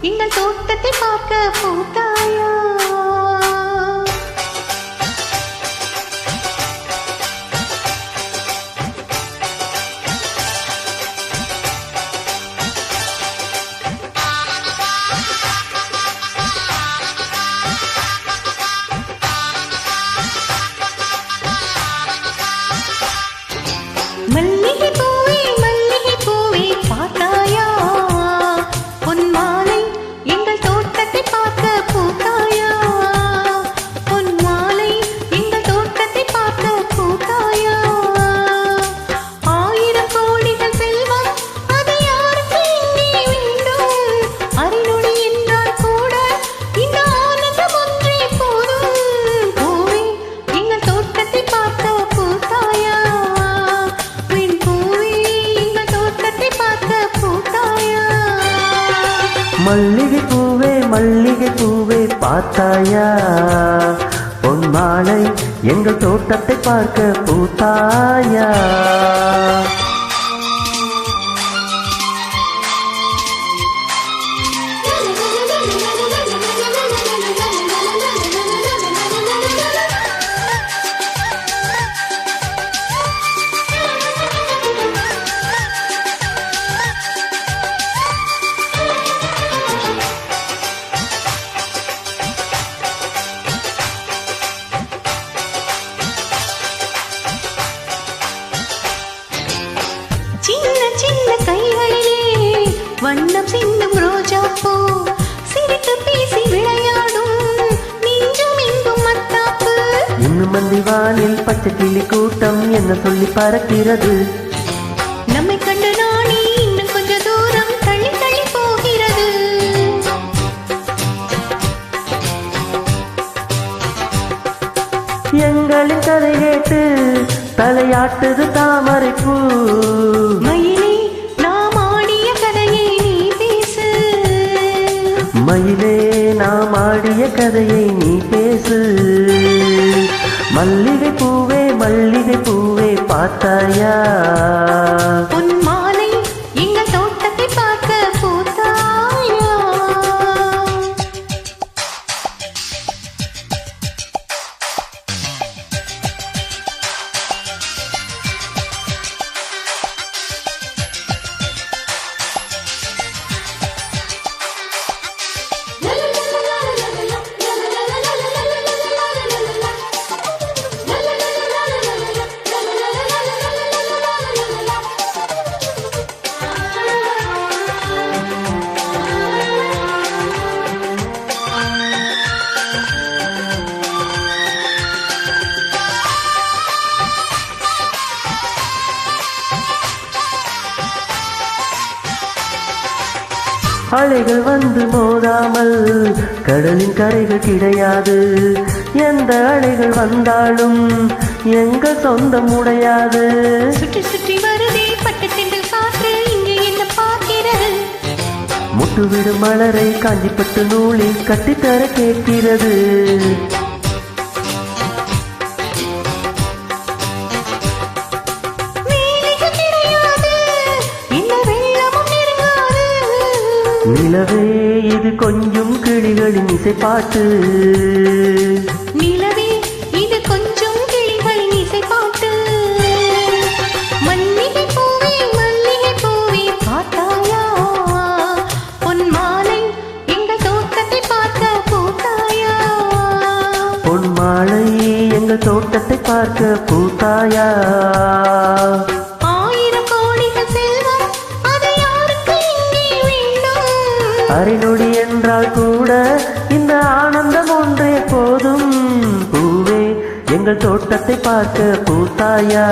எங்கள் தோட்டத்தை பார்க்க பூத்தாயா? மல்லிகை பூவே மல்லிகை பூவே பார்த்தாயா? பொன் மாலை எங்கள் தோட்டத்தை பார்க்க பூத்தாயா? பொன் மாலை எங்கள் தோட்டத்தை பார்க்க பூத்தாயா? 1000 கோடிகள் செல்வம் அது யாருக்கு இங்கே வேண்டும்? அரைநொடி என்றால் கூட இந்த ஆனந்தம் ஒன்றே போதும். பூவே எங்கள் தோட்டத்தை பார்க்க பூத்தாயா? மல்லிகை பூவே மல்லிகை பூவே பார்த்தாயா? பொன் மாலை எங்கள் தோட்டத்தை பார்க்க பூத்தாயா? சின்ன சின்ன கைகளிலே வண்ணம் சிந்தும் ரோஜா பூ, சிரித்து பேசி விளையாடும் நெஞ்சும் இங்கும் மத்தாப்பு. இன்னும் மந்தி வானில் பச்சை கிளி கூட்டம் என்ன சொல்லி பறக்கிறது? நம்மை கண்டு நாணி இன்னும் கொஞ்ச தூரம் தள்ளி தள்ளி போகிறது. எங்களின் கதை கேட்டு தலையாட்டுது தாமரை பூ. மயிலே நாம் ஆடிய கதையை நீ பேசு. மயிலே நாம் ஆடிய கதையை நீ பேசு. மல்லிகை பூவே மல்லிகை பூவே பார்த்தாயா? பொன் மாலை எங்கள் தோட்டத்தை பார்க்க பூத்தாயா? அலைகள் வந்து மோதாமல் கடலின் கரைகள் கிடையாது. எந்த அலைகள் வந்தாலும் எங்கள் சொந்தம் உடையாது. சுற்றி சுற்றி வருதே பட்டு தென்றல் காற்று, இங்கே என்ன பார்க்கிறது? முட்டுவிடும் மலரை காஞ்சிப்பட்டு நூலில் கட்டித்தர கேட்கிறது. நிலவே இது கொஞ்சம் கிளிகளின் இசைப்பாட்டு. நிலவே இது கொஞ்சம் கிளிகளின் இசைப்பாட்டு. மல்லிகை பூவே மல்லிகை பூவே பார்த்தாயா? பொன் மாலை எங்கள் தோட்டத்தை பார்க்க பூத்தாயா? பொன் மாலை எங்கள் தோட்டத்தை பார்க்க பூத்தாயா? 1000 கோடிகள் செல்வம் அது யாருக்கு இங்கே வேண்டும்? அரைநொடி என்றால் கூட இந்த ஆனந்தம் ஒன்றே போதும். பூவே எங்கள் தோட்டத்தை பார்க்க பூத்தாயா?